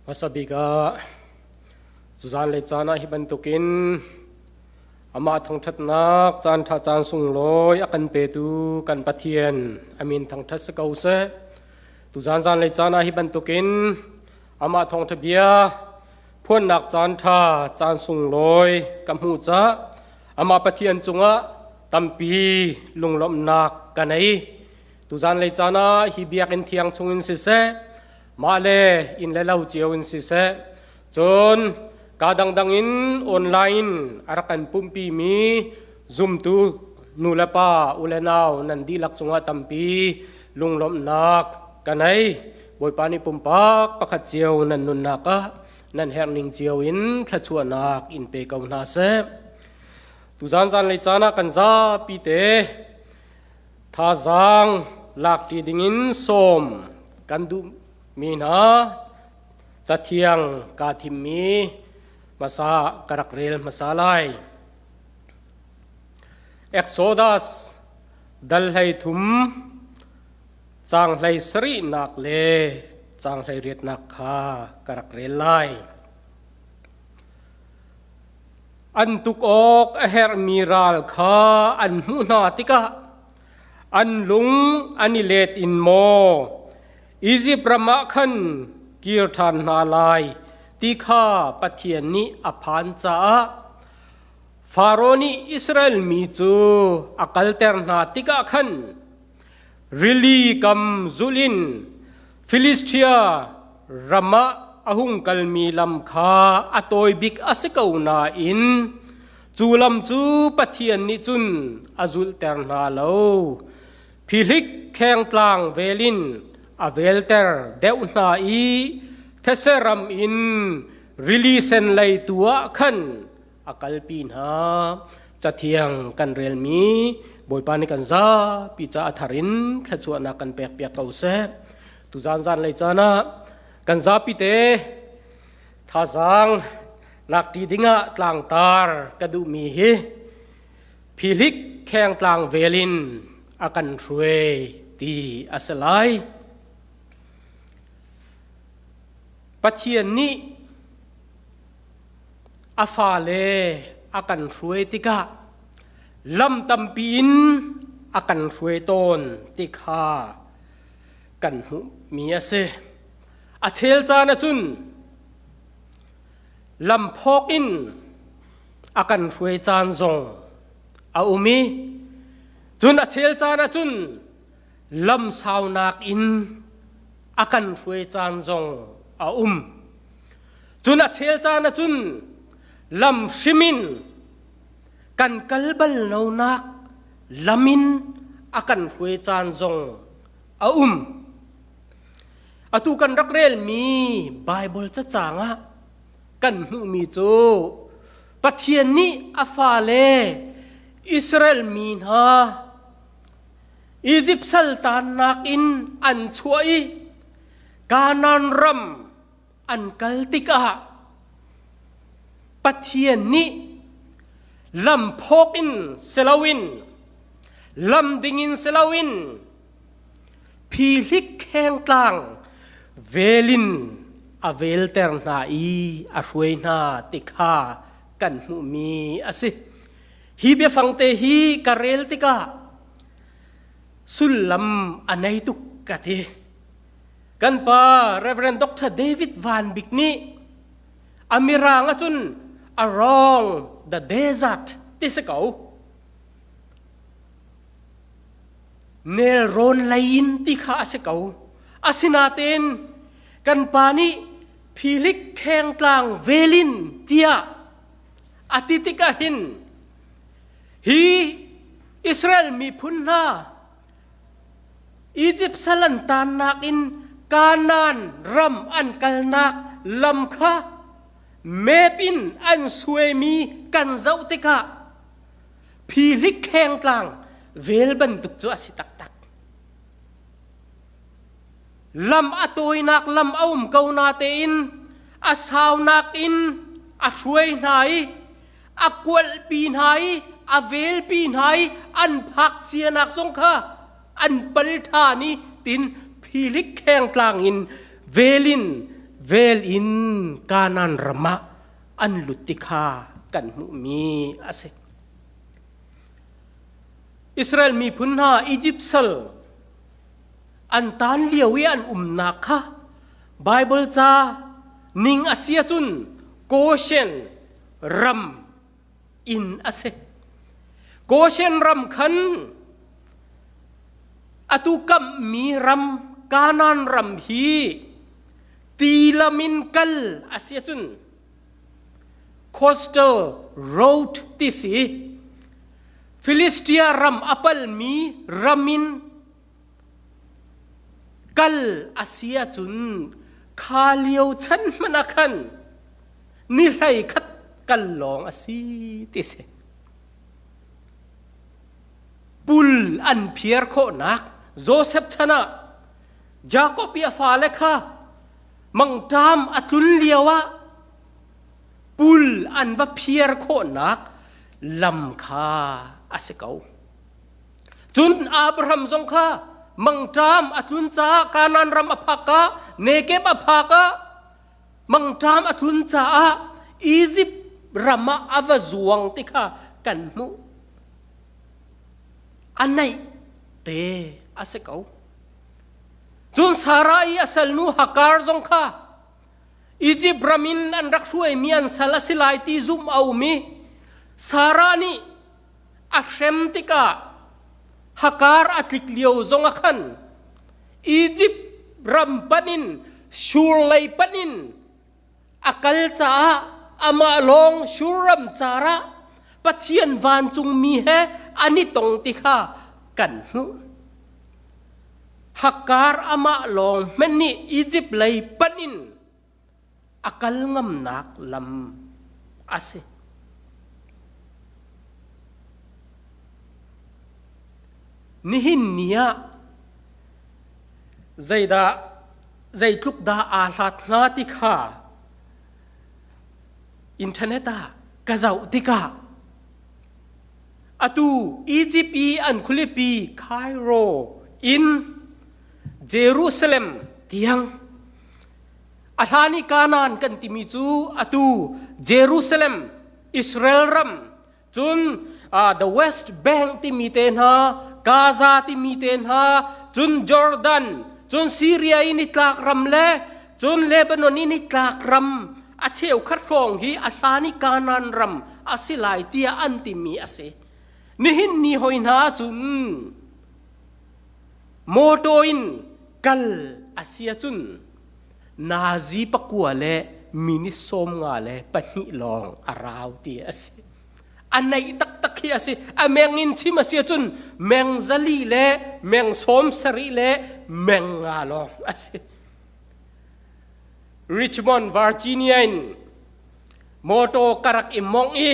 Masabiga Suzan le chana hi bantukin ama thang that nak chan tha chan sung loi akan pe tu kan pathian amin thang that sakau se tu zan le chana hi bantukin ama thong thabia phun nak chan tha chan sung loi kam hu cha ama pathian chunga tampi lunglom nak kanai tu zan le chana hi biakin thiang chungin se se ma le in le lau chiawin si se chon kadangdangin online arakan pumpi mi zoom tu nulapa ulenaw nandilak chunga tampi lunglom nak kanai boypani pumpak pakhat chiaw nan nun naka nan herning chiawin thachua nak in pe kauna se tu zan le chana kan za pi te tha zang lak ti dingin som kan du mina chathiang ka thimmi masa karakrel masalai Exodus dal hai thum chang lai sri nak le chang lai riat nak kha karakrel lai an tuk ok a her miral kha an hu na tika an lung ani let in mo Egypt rama khan kirthan na lai tikha pathian ni aphan cha Faroni Israel mi chu akalter na tika khan rili kam zulin Philistia rama ahung kalmi lam kha atoi bik asikau na in chulam chu pathian ni chun azul ter na lo philik kheng tlang velin avelter deuna i theseram in releasen lay tua khan akalpin ha chathiang kan relmi boypani kan za picha atharin thachua na kan pek pek kau se tu zan lay chana kan za pi te thazang lakti dinga tlang tar kadu mi hi philik kheng tlang velin akan thue ti asalai pathian ni afale akan thruai tika lam tampin akan thruai ton tikha kan hu mi ase a thel chana chun lam phok in akan thruai chan zong a umi chun a thel chana chun lam saunak in akan thruai chan zong a chun a thel chana chun lam shimin kan kalbal no nak lamin akan hruai chan zong a atu kan rakrel mi bible cha changa kan hu mi chu pathian ni afale Israel min ha Egypt sultan nak in an chuai kanan ram an kaltika pathian ni lam phok in selawin lam dingin selawin philik kheng tlang velin avel ter na i a hruai na tikha kan hu mi ase hi be fangte hi karel tika sulam anai tuk kati kan pa Reverend Dr. David Van Bikni amiranga chun along the desert tisekau nel ron lain tikha asekau asinaten kan pani philik kheng tlang velin tia atitika hin hi Israel mi phunna Egypt salan tan nak in kanan ram an kalnak lam kha mepin an suemi kan zautika philik kheng tlang vel ban tuk chu asitak tak lam atoi nak lam aum kau na te in asaw nak in a hruai nai akwal pi nai avel pi nai an phak chia nak song kha an pal tha ni tin philik kheng tlang in velin เวลอินกานันรมะอันลุติคากันมุมีอาเซอิสราเอลมีพุนหาอียิปต์ลอันตันเลียวอันนักฮะไบเบิลจานิงอาเซียจุนโกเชนรัมอินอาเซโกเชนรัมขันอตุกัมมีรัมกานันรัมฮีตีลามินกัลอาเซียจุนcoastal road ที่สี่ฟิลิสเตียรัมอัปลมีรัมินกัลอาเซียจุนคาเลียวฉันมันนักันนี่ไรคัดกัลลองอาซีที่สี่ปุลอันเพียร์โคนักโจเซฟชนะจาโคบีอาฟาเลค่ะมังจามอัตุลเลียวะปุลอันว่าเพียร์โคนักลำคาอาศัยเขาจุนอับราฮัมทรงค่ะมังจามอัตุนจากานันรำอภากะเนเกบอภากะมังจามอัตุนจาอียิปต์รำมาอวจวงติค่ะกันมุอันไหนเตอาศัยเขาจุนสาราอีอาศัยนูฮักการทรงค่ะอียิปต์รามินอันรักช่วยมีอันสละสิลายที่ซุ่มเอามีสารานีอัชเชมติกาฮักการอัตลิกเลียวทรงขันอียิปต์รัมปันินชูไลปันินอักลจ้าอามาลงชูรัมจาระปะเทียนวานจุงมีเฮอันนี้ตรงติกากันนุฮักการอามาลงมันนี่อียิปต์ไลปันินอักลงำนักลำอาเซนี่หินเนียใจทุกดาอาลาดนาติกาอินเทอร์เน็ตกระเจ้าติกาอตูอียิปต์อันคุลิปีไคโรอินเยรูซาเล็มเตียงอาลานิกานานกันติมิจูอตูเยรูซาเล็มอิสราเอลรัมจุนthe West Bank ที่มีเตนฮากาซาที่มีเตนฮาจุนจอร์แดนจุนซีเรียอินิตลากรัมเลจุนเลบานอนอินิตลากรัมอาเชวคัดครองฮีอาลานิกานานรัมอาศิลายเตียอันติมีอาเซนี่หินนี่หอยนาจุนโมโตอินกัลอาเซียจุนนาซีปักวัวเลมินิสมงาเลปนิลองอาราวเตียอาเซอันไหนตักเฮียสิแมงอินชิมาเสียจุนแมงซาลีเล่แมงสมสรีเล่แมงงาลองอาสิริชมอนด์วอร์จิเนียนโมโตกรักอิมองอี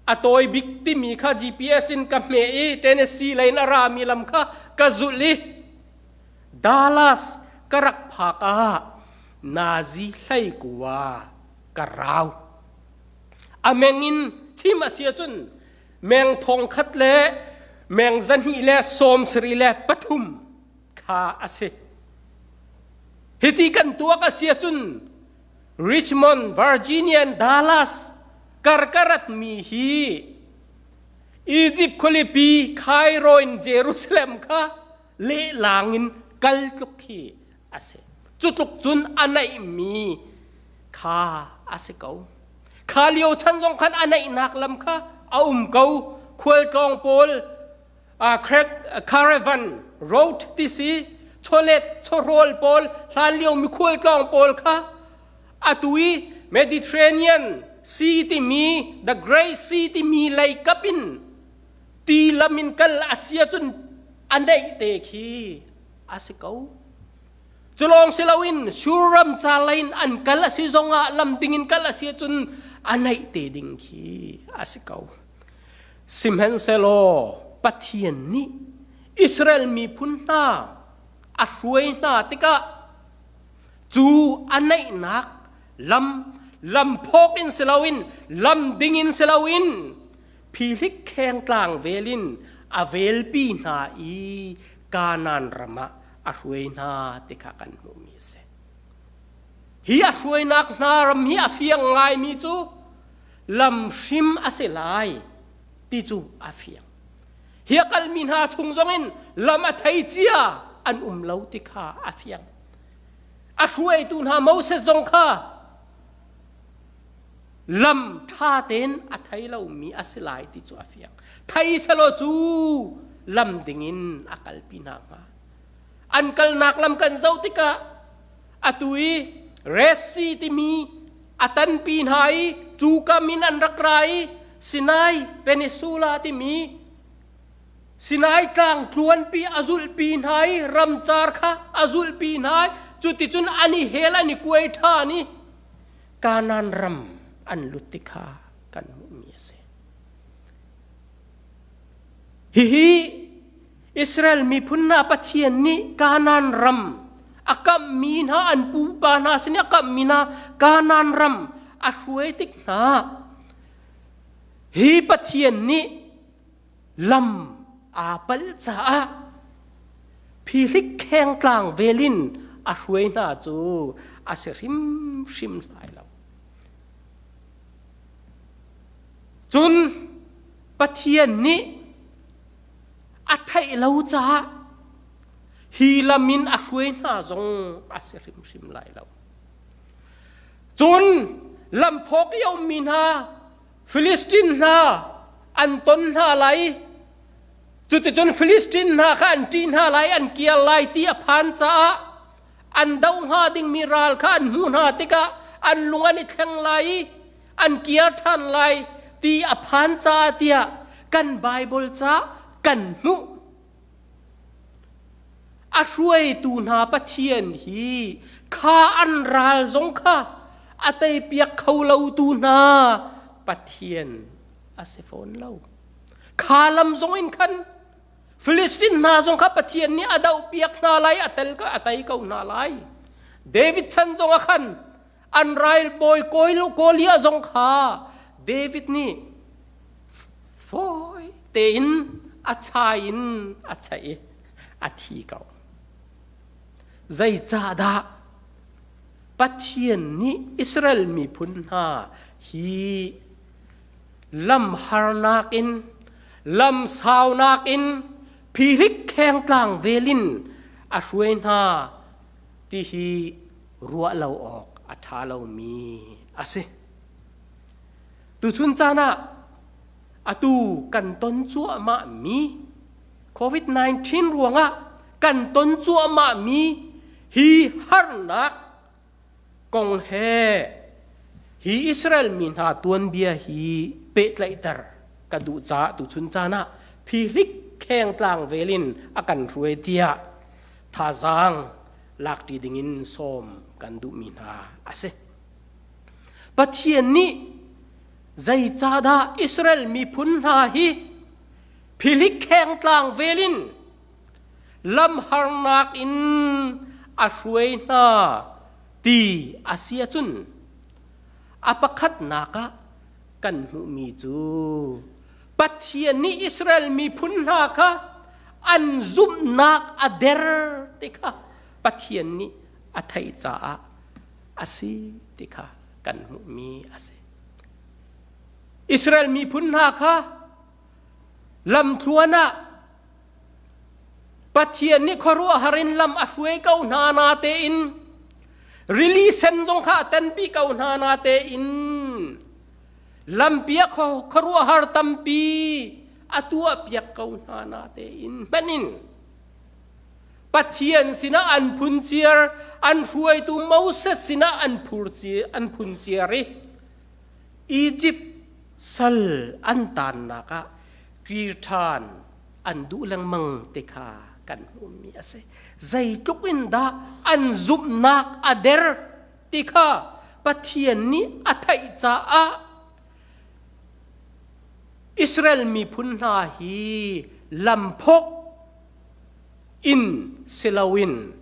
อตอยบิกติมีค่ะ GPS อินกัมเมอีเทนเนสซีไลน์อารามีลำค่ะกาซุลีดัลลัสกรักพากานาซีไลกัวกราวอเมงินที่มาเสียจนแมงทองคัดเล่แมงจันฮีเล่สมสรีเล่ปฐุมข้าอาเซฮิติกันตัวก็เสียจนริชมอนด์วอร์จิเนียนดัลลัสกรัตมีฮีอียิปต์คุลิปีไคโรอินเยรูซาเล็มค่ะเล่ลางินกัลตุกีอาเซจุดลุกจุนอันไหนมีข้าอาเซเขาข้าเลี้ยวฉันต้องขันอันไหนนักลำค่ะเอาเขาคุยกองโพลคาราวันโรดที่สีโชเลตโชโรลโพลข้าเลี้ยวมีคุยกองโพลค่ะอัตุยเมดิเตอร์เรเนียนซีที่มี the Great Sea ที่มีไหลกับอินตีลามินกัลอาเซียจนอันไหนเตะขี้อาศัยเขาจลองเซลวินชูรัมจาไลน์อันกัลอาเซียจงอาลำดิ่งกัลอาเซียจนอันไหนเตะดิ่งขี้อาศัยเขาซิมเฮนเซโลปัทเทียนนี้อิสราเอลมีพุนนาอาช่วยนาติกะจูอันไหนนักลำพกอินเซลวินลำดิ่งอินเซลวินพิลิกแข่งกลางเวลินอเวลปีนาอีกานันรมะอาช่วยนาติกะกันมุมิเซ hi a hruai nak na ram hi a fiang ngai mi chu lam shim a se lai ti chu a fiang hi kal min ha chung zong in lam a thai chia an lo ti kha a fiang a hruai tu na Moses zong kha lam tha ten a thai lo mi a se lai ti chu a fiang thai se lo chu lam dingin a kal pina ma an kal nak lam kan zau ti ka atui resi ti mi atan pin hai chu ka min an rak rai Sinai Peninsula ti mi Sinai kang tluan pi azul pin hai ram char kha azul pin hai chu ti chun ani hel ani kuai tha ni kanan ram an lutikha kan mi ase hi Israel mi phunna pathian ni kanan ram akam min ha an pu pa na sin akam mina kanan ram a hruai tik na hi pathian ni lam a pal cha philik kheng tlang velin a hruai na chu a se rim lai lo chun pathian ni a thai lo cha hi lamin a hruai na zong a se rim lai lo chun lam phok yo min ha Philistine na an ton na lai chu ti chun Philistine na kha an tin ha lai an kia lai ti a phan cha an dau ha ding miral kha an hu na tika an lungan i thleng lai an kia than lai ti a phan cha tia kan Bible cha kan mu a hruai tu na pathian hi kha an ral zong kha atei piak khau lo tu na pathian a se phone lo kha lam zong in khan Philistine na zong kha pathian ni adau piak na lai atel ka atai kau na lai David chan zong a khan an rail boy koilo kolia zong kha David ni foi te in a chai a thi kau zai cha da pathian ni Israel mi phun ha hi lam harnak in lam saunak in philik kheng tlang velin a hruai na ti hi ruwa lo ok a tha lo mi ase tu chun chana atu kan ton chu ma mi COVID-19 ruanga kan ton chu ma mi hi harnak kong he hi Israel min ha tuan bia hi pe tlaitar ka du cha tu chun cha na philik kheng tlang velin akan hruai tia tha zang lak ti dingin som kan du min ha ase pathian ni zai cha da Israel mi phun ha hi philik kheng tlang velin lam harnak in a hruai na ti asia chun apakhat naka kan hu mi chu pathian ni Israel mi phun na kha an zum nak ader tikha pathian ni athai cha asi tikha kan hu mi ase Israel mi phun na kha lam thuana pathian ni khorua harin lam a hruai kau na te in release sen jong kha tan pi kau na te in lam piak khorua har tampi atua piak kau na te in manin pathian sina an phun chiar an hruai tu Moses sina an phun chiari Egypt sal an tan naka kirtan an du lang mang te kha kan mi ase zai tukin da an zum nak ader tikha pathian ni athai cha a Israel mi phun na hi lampok in silawin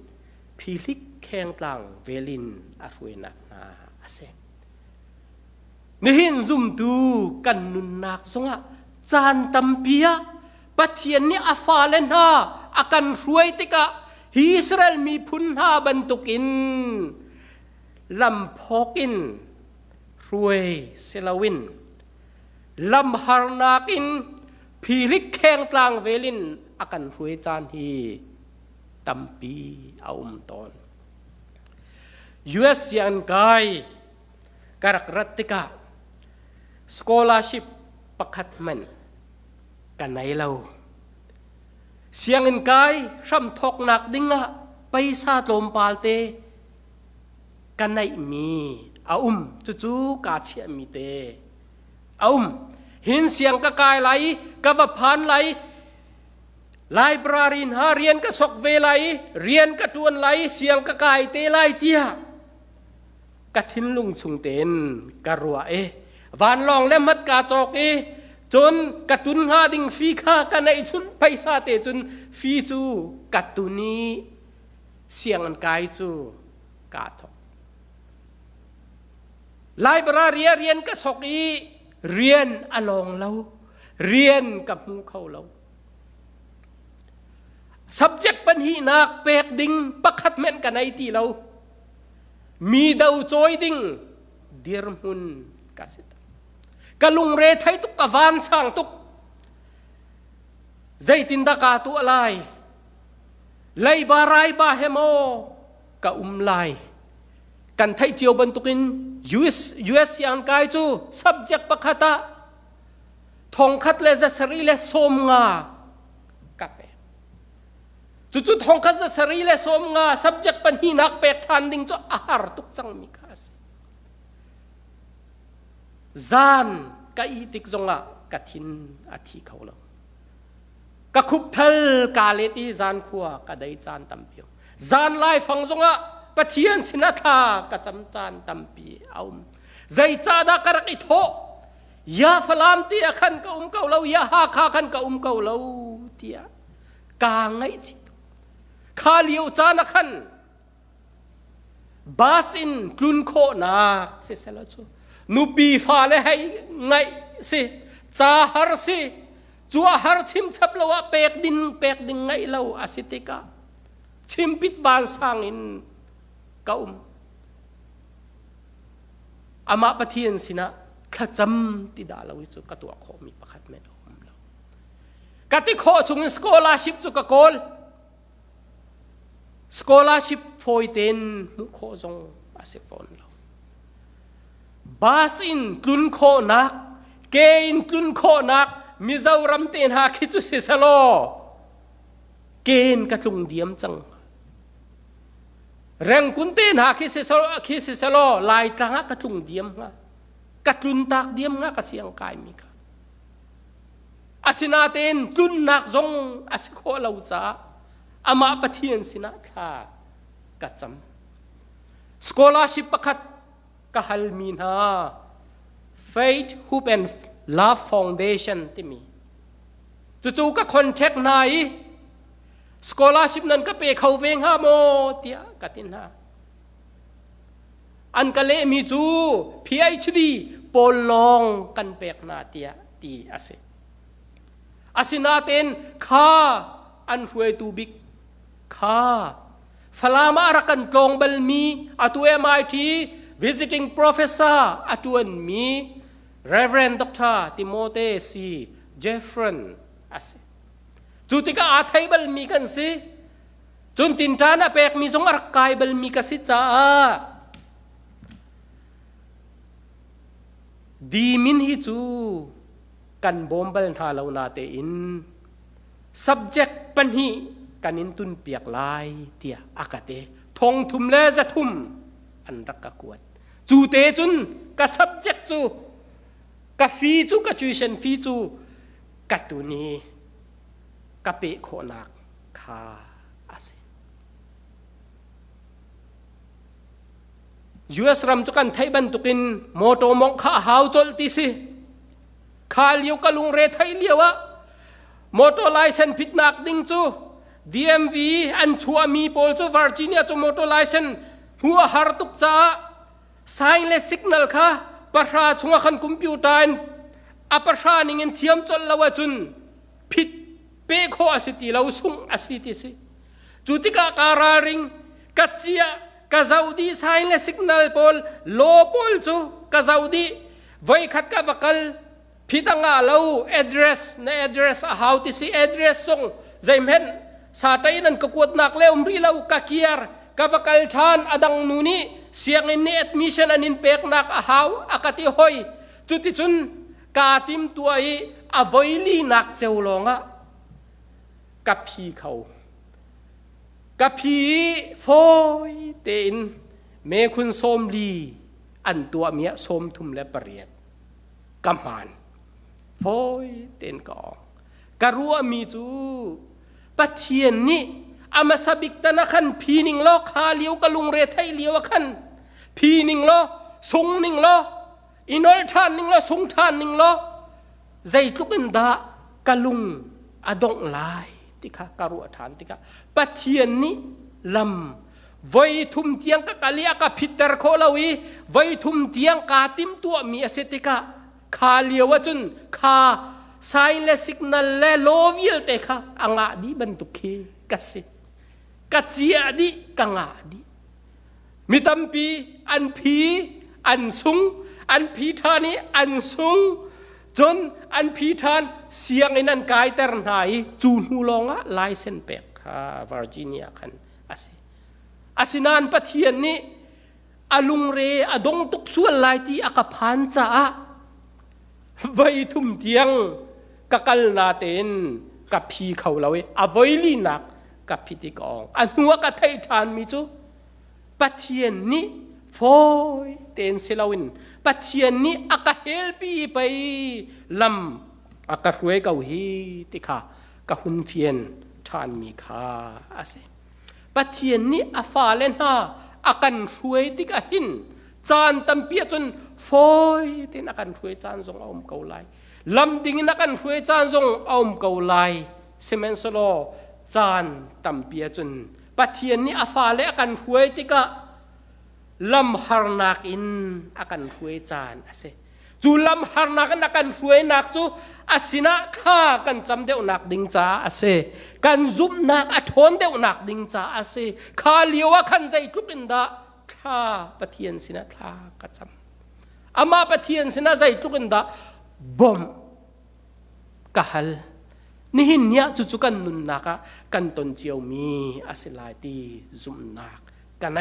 philik kheng tlang velin a hruina na ase nihin zum tu kan nun nak songa chan tampia pathian ni afalen ha akan hruai tika hi Israel mi phun ha bantukin ลำพอกินรวยเซลวินลำฮาร์นากินพิลิกแข่งกลางเวลินอากันรวยจานฮีตัมปีเอาตอน US ยันกายการักติกา scholarship ปักขัดมันกันไหนเราเสียงเงินกายช่ำทกหนักดิ้งะไปซาโตมปาลเตกันไหนมีเอาจู่ๆกาเชียมีเตเอาหินเสียงกะกายไหลกะวะพานไหลไลบรารีนหาเรียนกะสกเวไหลเรียนกะตวนไหลเสียงกะกายเตไหลเตียกะทินลุงสุงเตนกะรัววานลองเล่มัดกาจอกจนกะตุนหาดิงฟีค่ากันในชุนไปซาเตจนฟีจูกะตุนีเสียงอันกายจูกาทอกไลบรารีเรียนกะสกเรียนอลองเราเรียนกับมูเขาเรา subject ปัญหานักเปกดิ่งปักขัดแม่นกันในที่เรามีดาวจอยดิ่งเดียร์มุนกสิตกะลุงเรไทยตุกกะวานสร้างตุกใจตินดากาตุอะไรไลบารายบาเฮโมกะไลกันไทยเจียวบรรทุกิน US ยันกายจู subject ปักขัดทองคัดเลจะสรีเลสมงากะเปจุดทองคัดจะสรีเลสมงา subject ปัญหานักเปกทันดิ่งจูอาหารตุกจังมีคาสจานกะอีติกจงะกะทินอาทิเขาเรากะคุบเทลกาเลตีจานขัวกะได้จานตัมปีจานไล่ฟังจงะปะเทียนสินาธากะจำจานตัมปีเอาใจจาดากะรักอิโตยาฟลามเตียขันกะเกาเรายาฮาคาขันกะเกาเราเตียกางไงสิข้าเลี้ยวจานักขันบาสินกลุนโคนาเสเสลจูนูปีฟ้าเลยให้ไงสิจ่าฮาร์สิจัวฮาร์ทิมทับเราเปกดินไงเราอาศิติกาชิมปิดบานสร้างอินกะอามาปะเทียนสินะขจำติดาเราวิจุกตัวขอมีประคัดแม่ดมเรากติขอชงสกอลาชิพจุกโกลสกอลาชิพโฟยเตนมุขจงอาเซฟอนเราบาสินกลุนโคนักเกอินกลุนโคนักมิจาวรัมเตนหาคิจุเสสโลเกนกะตุงเดียมจังแรงกุนเตนหาคิเสสโลลายตางะกะตุงเดียมงะกะตุนตากเดียมงะกะเสียงกายมีกะอาสินาเตนกลุนนักจงอาสิโคลาวจาอามาปะเทียนสินะทากะจำสกอลาชิพปะคัดกะฮัลมีนา Faith Hope and Love Foundation ที่มีจู่ๆก็คอนแทคไหนสกอลาชิพนั้นก็ไปเข้าเวงฮาโมเตียกะตินฮาอันกะเลมีจู PhD ปอลองกันเปกนาเตียตีอาเซอาสินาเตนข้าอันรวยตูบิกข้าฟลามารักันกองบัลมีอตุ MIT visiting professor อตุอันมี Reverend Dr. Timothy C. Jeffron อาเซจุติกาอาไทยบัลมีกันสิจนตินจานะเปกมีสงอรักกายบัลมีกันสิจ้าดีมินฮิจูกันบอมบัลทาลาวนาเตอิน subject ปัญหีกันอินตุนเปียกลายเตียอากาเตทงทุมเลจะทุมอันรักกะกวดจูเตจุนกะ subject จูกะฟีจูกะ tuition ฟีจูกะตุนีกะเปโคนักคาอาเซUS รัมจุกันไทยบันตุกินโมโตมองข้าหาวจลติสิข้าเลี้ยวกะลุงเรไทยเลี้ยวะโมโตไลเซนผิดนักดิ่งจู DMV อันชัวมีโพลจูเวอร์จิเนียจูโมโตไลเซนหัวหาร์ตุกจ้าไซน์เลสิกนัลค่ะประชาชนขันคอมพิวเตอร์อัปชานิงินเทียมจนละวะจุนผิดเปโคอาสิติเราสุ่งอาสิติสิจุติกาการาริงกัจเจีย ka zaudi sign le signal pol lo pol chu ka zaudi voi khat ka bakal phitanga lo address na address a how ti si address song zaimhen sa tai nan ka kuat nak le umri lo ka kiar ka bakal than adang nuni siang in ni admission anin pek nak a how akati hoi chuti chun ka tim tuai a voili nak cheulonga ka phi khau ka phi foi ten me khun som li an tua mia som thum le pariat kamhan foi ten ka ka ruwa mi chu pathian ni ama sabik tana khan phi ning lo kha liu ka lung re thai liu khan phi ning lo sung ning lo inol than ning lo sung than ning lo zai tukin da kalung adong lai tika karu athan tika pathian ni lam voi thum tiang ka kalia ka phitar kholawi voi thum tiang ka tim tu mi asetika kha liawa chun kha sign le signal le lovial te kha anga di bantuk khi kasi kachia di kanga di mitampi an phi an sung an phi thani an sungจนอันพีทานเสียงไอ้นั่นกายแต่ไหนจูนหูลงอะไลเซนเปกค่ะวอร์จิเนียคันอาศินานปะเทียนนี่อลุงเรอดงตุกส่วนลายที่อากพันจ่าไว้ทุ่มเทียงกัลนาเตนกับพีเขาเราเออไว้ลีนักกับพิธีกรอันหัวกะไททานมีจูปะเทียนนี่ฟอยเตนเซลาวินปัจเจียนนี้อากาเฮลปีไปลำอากาช่วยกับฮีติค่ะกับหุ่นเฟียนทานมีค่าอาศัยปัจเจียนนี้อาฟ้าเล่นหาอาการช่วยติกะหินจานตำเปียจนฟอยเต็นอาการช่วยจานทรงเอาเกาไลลำดิ่งอาการช่วยจานทรงเอาเกาไลเซเมนสโลจานตำเปียจนปัจเจียนนี้อาฟ้าเล่อาการช่วยติกะลำฮาร์นักอินอาการช่วยจานอาศัยจูลำฮาร์นักอาการช่วยนักจูอาศินะข้ากันจำเดียวนักดิ่งจ้าอาศัยกันซุบนักอัทนเดียวนักดิ่งจ้าอาศัยข้าเลี้ยวขันใจทุกินดาข้าปะเทียนสินะข้ากันจำอามาปะเทียนสินะใจทุกินดาบ่มกะฮัลนี่หินเนี่ยจุกันนุนนักกันตนเจียวมีอาศัยลายตีซุบนักกันไหน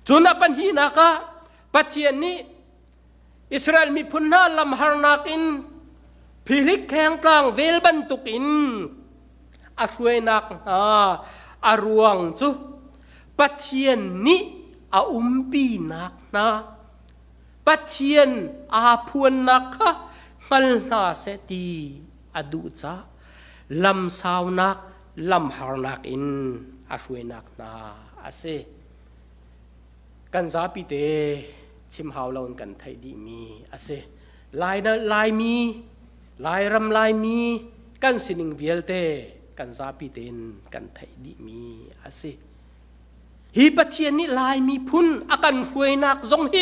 จุนปัญหานักปะเทียนนี้อิสราเอลมีพุนนาลำฮาร์นักอินพิลิกแข่งกลางเวลบันตุกินอาช่วยนักอารวงจูปะเทียนนี้อาปีนักนะปะเทียนอาพวนนักมันน่าเสตีอดูจ้าลำสาวนักลำฮาร์นักอินอาช่วยนักนะอาเซกันซาปิเตชิมหาวเรากันไทยดีมีอาเซลายนะลายมีลายรำลายมีกันสินิงเวียลเตกันซาปิเตนกันไทยดีมีอาเซฮีปะเทียนนี่ลายมีพุนอากันฟวยนักซงเฮ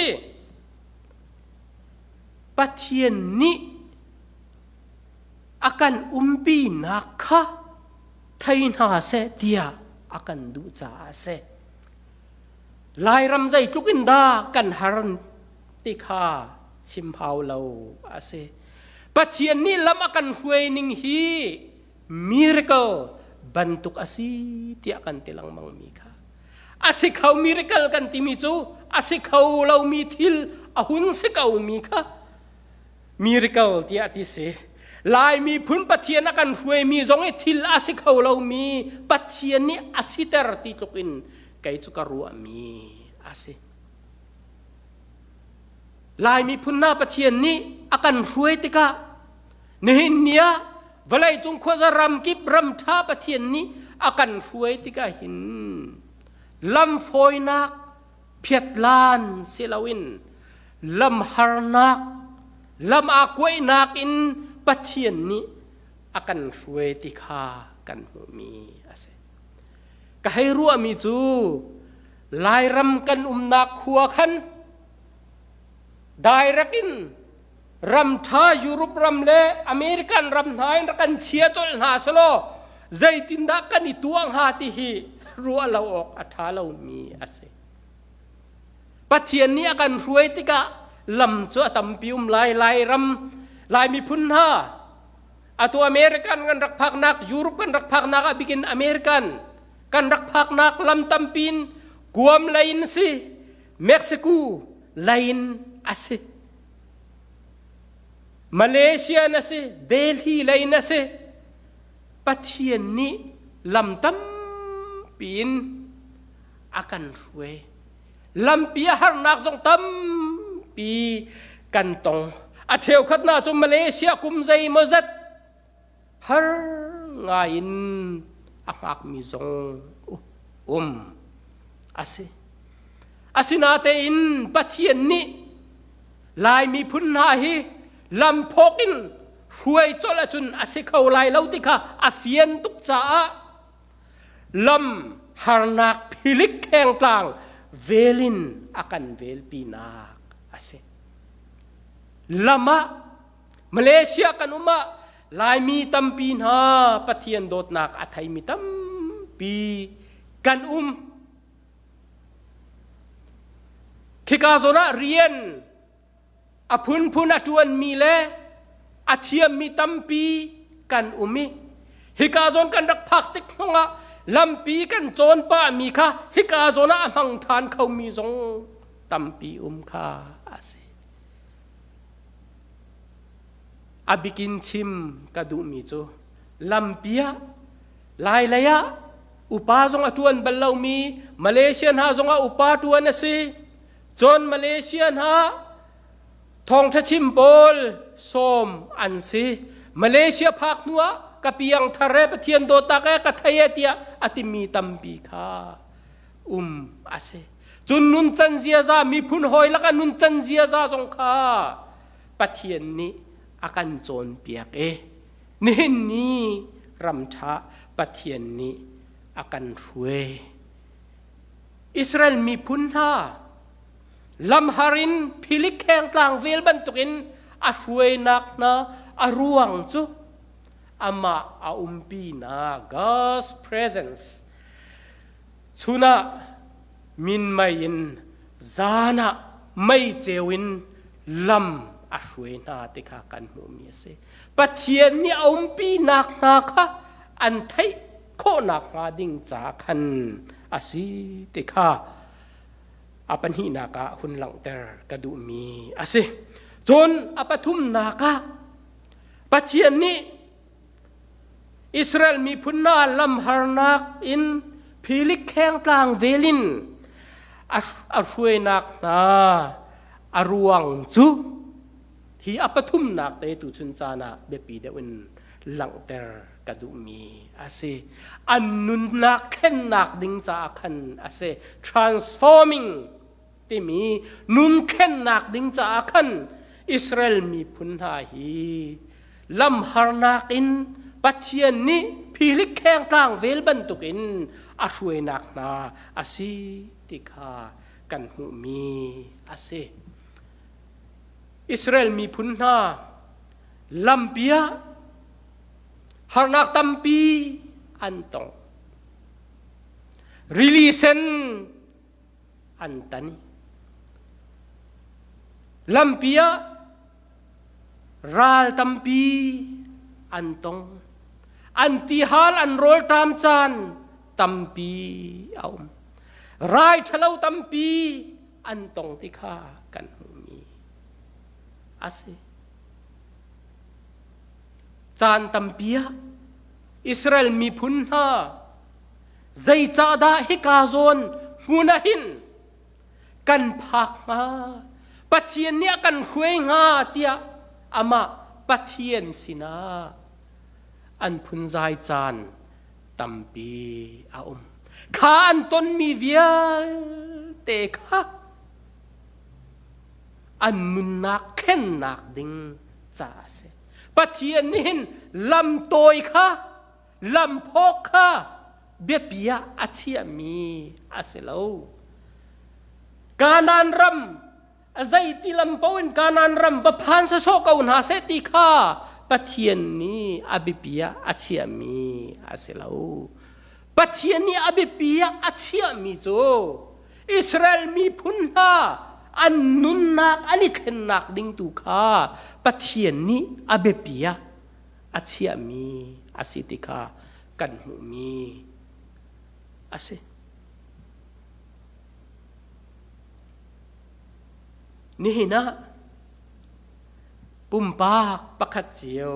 ปะเทียนนี่อากันปีนักค่ะไทยนาเสเตียอากันดูจ้าเสลายรำใจทุกินดากันฮารันติคาชิมพาวเราอาเซปัจเจียนนี้ลำอากันฟวยนิงฮีมิราเคิลบันทุกอาศิที่อากันติลังมังมีค่ะอาศิเขามิราเคิลกันติมิจูอาศิเขาเรามีทิลอาหุนสิเขามีค่ะมิราเคิลที่อาทิเสลายมีพุนปัจเจียนอากันฟวยมีจงไอทิลอาศิเขาเรามีปัจเจียนนี้อาศิเตอร์ติทุกินไกจุกรัวมีอาศัยลายมีพุนนาปะเทียนนี้อาการรวยติกะเนื้อเนียเวลาจงควรจะรำกิบรำท่าปะเทียนนี้อาการรวยติกะหินลำฟอยนักเพียดลานเซลวินลำฮาร์นักลำอากวยนักอินปะเทียนนี้อาการรวยติกะกันหูมีอาศัยก็ให้รู้มีจูลายรำกันนักหัวขันได้รักินรำท้ายุโรปรำเล่อเมริกันรำนายรักันเชียจนหาสโลใจตินดักกันอีตัวงหาติฮีรัวเราออกอัฐาเรามีอาศัย ปัทเทียนนี้กันรวยติกะลำเจ้าตำปิวมลายรำลายมีพุนห้าตัวอเมริกันกันรักพักนักยุโรปกันรักพักนักบิกินอเมริกันกันรักพักนักลำตำปินกวมไลน์สิเม็กซิโกไลน์อาศัยมาเลเซียนะสิเดลีไลน์นะสิปัทเทียนนี้ลำตำปินอากันรวยลำปีหานักทรงตำปีกันตรงอาเทียวขัดหน้าจมมาเลเซียกุมใจมจัดฮาร์งายินอักมีทรงอาศินาเตอินปัทเทียนนี้ลายมีพุนหาฮีลำพกินรวยจละจุนอาศิเขาลายเล่าติค่ะอาเฟียนตุกจ้าลำฮาร์นักพิลิกแข่งกลางเวลินอากันเวลปีนักอาศิลำมาเลเซียกันลายมีตัมปีนฮาปัทเทียนโดดนักอาไทยมีตัมปีกันคิกาโซนาเรียนอพุนอจวนมีเลอาเทียมมีตัมปีกันมิฮิกาโซนกันรักพักติกนงะลำปีกันโจนป้ามีค่ะฮิกาโซนามังทานเขามีทรงตัมปีค่ะอาเซอบิกินชิมกระดูมีโจลำปียลายเลยะอุปาทรงอจวนบัลลามีมาเลเซียนฮาทรงอุปาจวนนะสิจนมาเลเซียนฮะทองทชิมโบลส้มอันซีมาเลเซียภาคนัวกับเปียงทะเลปะเทียนโดตะแกกะไทยเตียอติมีตัมปีค่ะอาเซจุนนุนจันเซียซามีพุนหอยละกันนุนจันเซียซาสงค่ะปะเทียนนี้อากันโจนเปียกนี่รำชะปะเทียนนี้อากันรวยอิสราเอลมีพุนห้าลำฮารินพิลิกแข่งกลางเวลบันตุกินอาช่วยนักนะอาร่วงจุอามาอาปีนา God's presence ชุนะมินไม่ยินจานะไม่เจวินลำอาช่วยนาติขากันมูมีเสปัทเทียนนี่อาปีนักนะคะอันไทยโคนักมาดิ่งจากขันอาศิติขาอาปัญหินากะหุ่นหลังเตอร์กระดูมีอาศิจนอาปทุมนากะปัทเทียนนี้อิสราเอลมีพุนนาลำฮาร์นักอินพิลิกแข่งกลางเวลินอาช่วยนักนาอารวงจูที่อาปทุมนักเตตุชุนจานะเบปีเดวินหลังเตอร์กระดูมีอาศิอันนุนนักแค่นักดิ่งจากขันอาศิ transforming ที่มีนุนแค่นักดิ่งจากขันอิสราเอลมีพุนหาฮีลำฮาร์นักอินปัทเทียนนี้พิลิกแข่งกลางเวลบันตุกินอาช่วยนักนาอาศิติขากันหูมีอาศิอิสราเอลมีพุนหาลำเปียฮาร์นักตัมปีอันตองรีลีเซนอันตันลำเปียรัลตัมปีอันตองอันติฮาลอันโรลตามจานตัมปีเอารายทะเลาตัมปีอันตองที่ข้ากันมีอาศิจานตัมปีอิสราเอลมีพุนหาใจจ่าดาฮิกาโซนหูนาหินกันพักมาปัทเทียนเนี่ยกันช่วยงาเตียอามาปัทเทียนสินะอันพุนใจจานตัมปีอาข้าอันต้นมีเวียเตค่ะอันนุนนักเข็นนักดิ่งจ่าเสปัทเทียนนี่ลำโตยค่ะลำพกค่ะเบียปียอาเชียมีอาเสลาการนันรำใจตีลำปวินการนันรำประพันธ์โซกอุณหาเสติค่ะปัทเทียนนี้อบิปียอาเชียมีอาเสลาปัทเทียนนี้อบิปียอาเชียมีโจ อิสราเอลมีพุนหาอันนุนนักอันนี้เข็นนักดิ้งตุข้าปะเทียนนี้อาเบปียอาเชียมีอาสิติกากันหูมีอาเซนี่นะปุ่มปากประคัดเจียว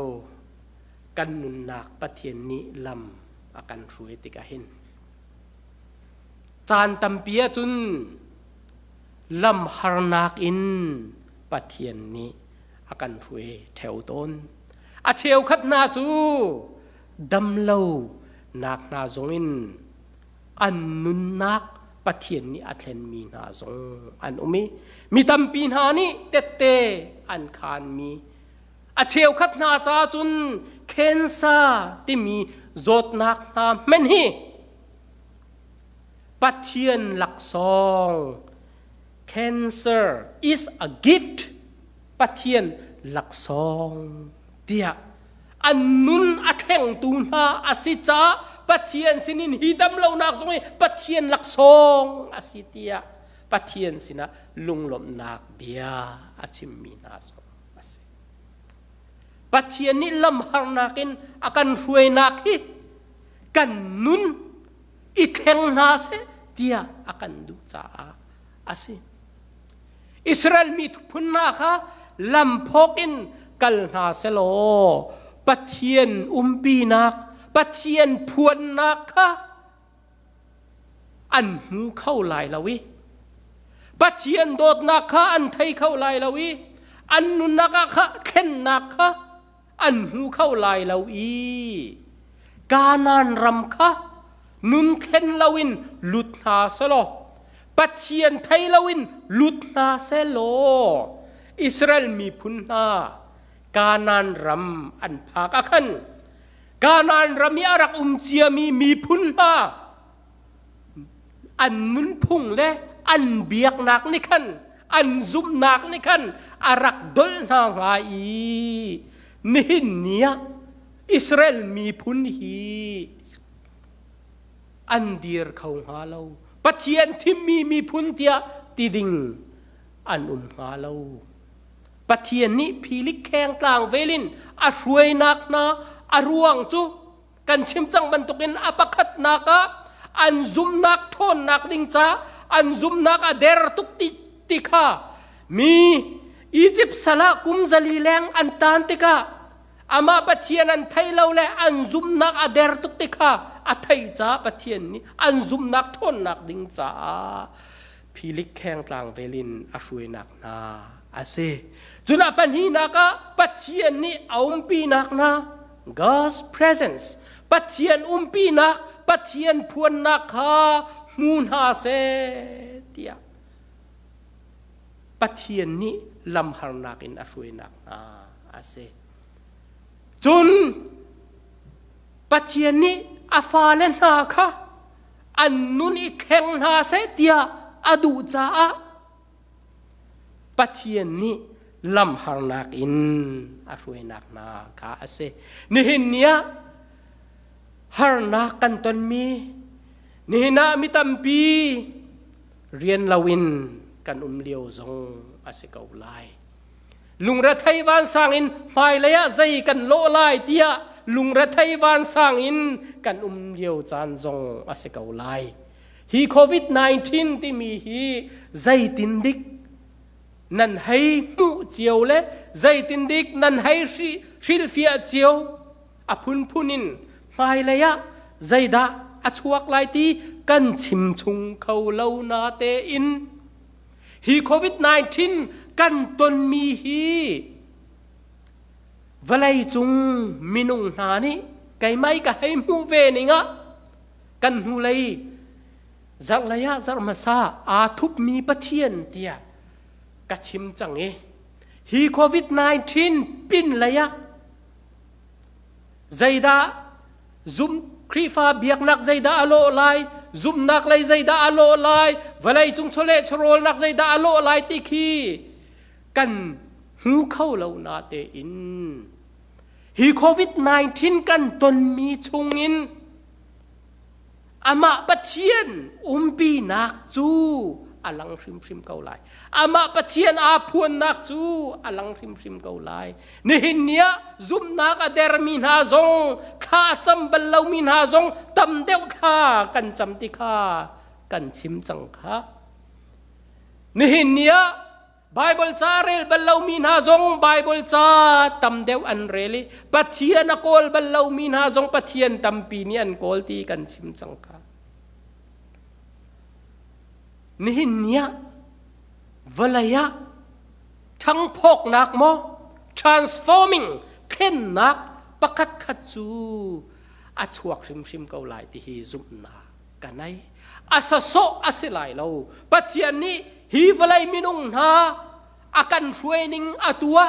กันนุนนักปะเทียนนี้ลำอาการช่วยติกาเห็นจานตัมเปียจุนลำฮาร์นักอินปะเทียนนี้อาการช่วยแถวต้นอาเชียวขัดนาจูดำเล่านักนาจงอินอันนุนนักปะเทียนนี้อาเทนมีนาจงอันอุมีตัมปีนานี้เตเตอันคานมีอาเชียวขัดนาจาจุนเคนซาที่มีจดนักนาเมนฮีปะเทียนหลักสอง Cancer is a gift ปะเทียนหลักสองเดียอันนุนอาแข่งตูนาอาสิจ้าปะเทียนสินินฮิดำเหล่านักสงฆ์ปะเทียนหลักสองอาสิเตียปะเทียนสินะลุงหลบนักเบียอาชิมมีนาสงอาสิปะเทียนนี้ลำหานักินอาการช่วยนักฮิกันนุนอีแข่งนาเสเตียอาการดูจ้าอาสิอิสราเอลมีทุกพุนนาค่ะลำพกินกัลนาเซโลปะเทียนปีนักปะเทียนพวนนักค่ะอันหูเข้าลายละวิปะเทียนโดดนักค่ะอันไทยเข้าลายละวิอันนุนนักค่ะเข็นนักค่ะอันหูเข้าลายละวิกานานรำค่ะนุนเข็นละวินหลุดหาเซโลปะเทียนไทยละวินหลุดหาเซโลอิสราเอลมีพุนหากานานรำอันพากขันกานานรำมีอารักเจียมีพุนหาอันนุนพุ่งและอันเบียกนักนี่ขันอันซุมนักนี่ขันอารักดลนางาอีนี่เนี่ยอิสราเอลมีพุนฮีอันเดียร์เขาหาเราปะเทียนที่มีพุนเตียติดิงอันหาเราปะเทียนนี้พีลิกแข่งกลางเวลินอาช่วยนักนะอาร่วงจูกันชิมจังบรรทุกินอาปะคัดนักอันซุมนักทนนักดิงจ้าอันซุมนักอเดร์ตุกติกามีอียิปต์สละกุมซาลีแรงอันตานติกาอามาปะเทียนอันไทยเราและอันซุมนักอเดร์ตุกติกาอาไทยจ้าปะเทียนนี้อันซุมนักทนนักดิงจ้าพีลิกแข่งกลางเวลินอาช่วยนักนาอาเซจุนาปัญหานักปะเทียนนี้เอาปีนักนะ God's presence ปะเทียนปีนักปะเทียนพวนนักฮามูนฮาเซเตียปะเทียนนี้ลำหานักอินอาช่วยนักนะอาเซจุนปะเทียนนี้อาฟาเลนนาค่ะอันนุนอีแข่งนาเซเตียอดูจ้าปะเทียนนี้ลำหานักอินอาช่วยนักนาค่ะอาเซนี่เห็นเนี่ยหานักกันตอนมีนี่นะมิตัมปีเรียนลาวินกันเลียวจงอาเซกาไลลุงระไทยวันสร้างอินไม่เลยอะใจกันโลไลเตียลุงระไทยวันสร้างอินกันเลียวจานจงอาเซกาไลฮีโควิด-19ที่มีฮีใจตินดิกนั่นให้มูเจียวเลยใจตินดิกนั่นให้ชิลฟิอาเจียวอพุนินไม่เลยอะใจดาอชวกไลตีกันชิมชุงเขาเล่านาเตอินฮีโควิด-19กันตนมีฮีวลัยจุงมินุงนานี่ไกไม่ก็ให้มูเวนิงะกันหูเลยจักระยะจักมาซาอาทุบมีปะเทียนเตียกะชิมจังเอฮีโควิด-19ปินระยะใจดาซุมครีฟาเบียกนักใจดาอโลไลซุมนักเลยใจดาอโลไลวลัยจุงชเลชโรลนักใจดาอโลไลติคีกันหูเข้าเหล่านาเตอินฮีโควิด-19กันตนมีชุงอิน ama pathian umpi nak chu alang hrim hrim kau lai ama pathian a phuan nak chu alang hrim hrim kau lai ni hin nia zum nak ader min ha zong kha cham ballo min ha zong tam deuh kha kan cham ti kha kan chim chang kha ni hin nia Bible cha rel ballo min ha zong Bible cha tam deuh an reli pathian a kol ballo min ha zong pathian tam pi ni an kol ti kan chim chang kha ni hin nia valaya thang phok nak mo transforming khen nak pakat khat chu a chuak rim rim kau lai ti hi zum na kanai asa so asilai lo pathian ni hi valai minung na akan training atua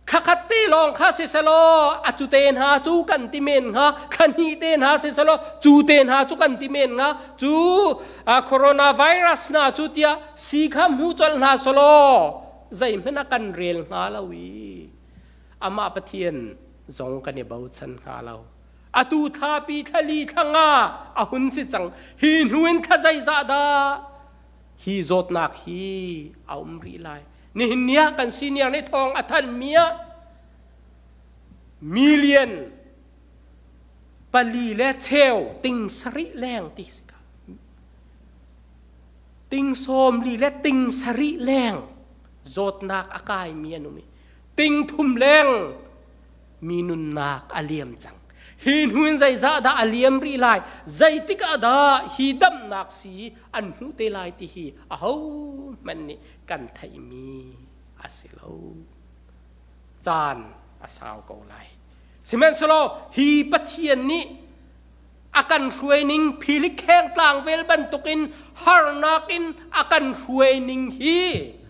khakati long kha se selo achuten ha chu kan ti men ha khani ten ha se selo chu ten ha chu kan ti men nga chu coronavirus na chu tia si kham hu chol na solo zai mena kan rel nga lawi ama pathian zong kan ne bau chan kha law atu tha pi thali khanga ahun si chang hin huin kha zai za da hi zot nak hi aumri lai ni nia kan senior ni thong athan mia million pali le cheu ting sari leng ti sika ting som li le ting sari leng zot nak akai mia nu mi ting thum leng minun nak aliam chang hin huin zai za da aliam ri lai zai tika da hi dam nak si an hu te lai ti hi a ho man ni kan thai mi asilo chan asaw ko lai simen solo hi pathian ni akan training philik kheng tlang vel ban tukin har nakin akan training hi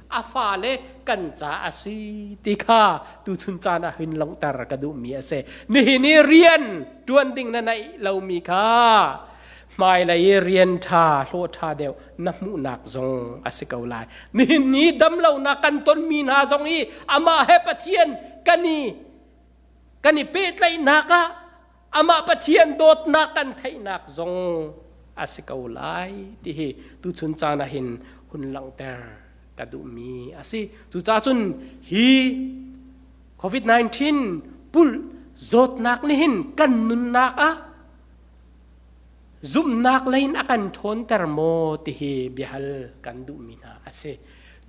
afale kan cha asi tikha tu chun chana hin long tar ka du mi ase ni ni rian tuan ding na nai lo mi kha mai lai rian tha lo tha deu na mu nak zong asikau lai ni dam lo na kan ton mi na zong hi ama he pathian kani pe tlai naka ama pathian dot na kan thai nak zong asikau lai ti hi tu chun chana hin hun lang ter kadu mi asi tu cha chun hi COVID-19 pul zot nak ni hin kan nun nak a zum nak lain akan thon termo ti hi bihal kan du mi na ase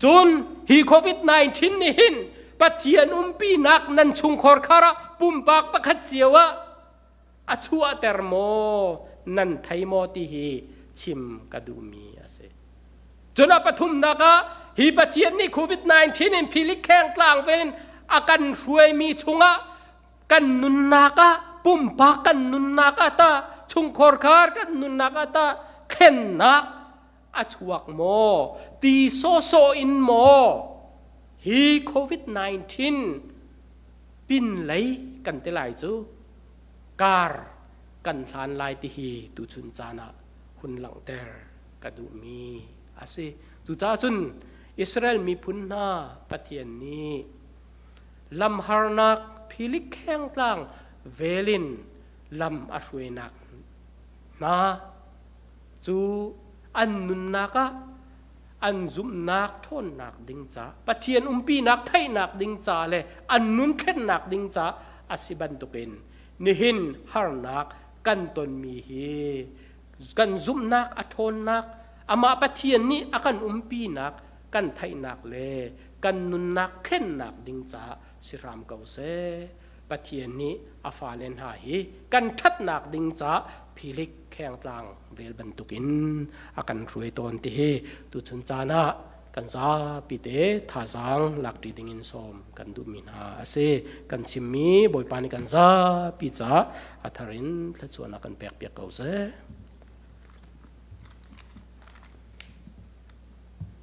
chun hi COVID-19 ni hin pathian umpi nak nan chung khor khara pumpak pakhat chiawa achua termo nan thaimo ti hi chim kadu mi ase chuna pathum naka hi pathian ni COVID-19 in philik kheng tlang ven akan ruai mi chunga kan nun naka pumpak kan nun naka ta chung khor khar kan nun naka ta khen nak achuak mo ti so in mo hi COVID-19 pin lấy kan te lai chu kar kan hlan lai ti hi tu chun chana hun lang ter ka du mi ase tu cha chun Israel mi phun na pathian ni lam harnak philik kheng tlang velin lam ashwenak na chu an nun naka an zum nak thon nak ding cha pathian umpi nak thai nak ding cha le an nun khen nak ding cha asiban tukin nihin har nak kan ton mi hi kan zum nak athon nak ama pathian ni akan umpi nak kan thai nak le kan nun nak khen nak ding cha siram kau se pathian ni afalen ha hi kan that nak ding cha philik kheng tlang vel ban tukin akan ruai ton ti he tu chun chana kan za pi te tha sang lak ti ding in som kan du min ha ase kan chimmi boi pani kan za pi cha atharin thla chuan kan pek pek kau se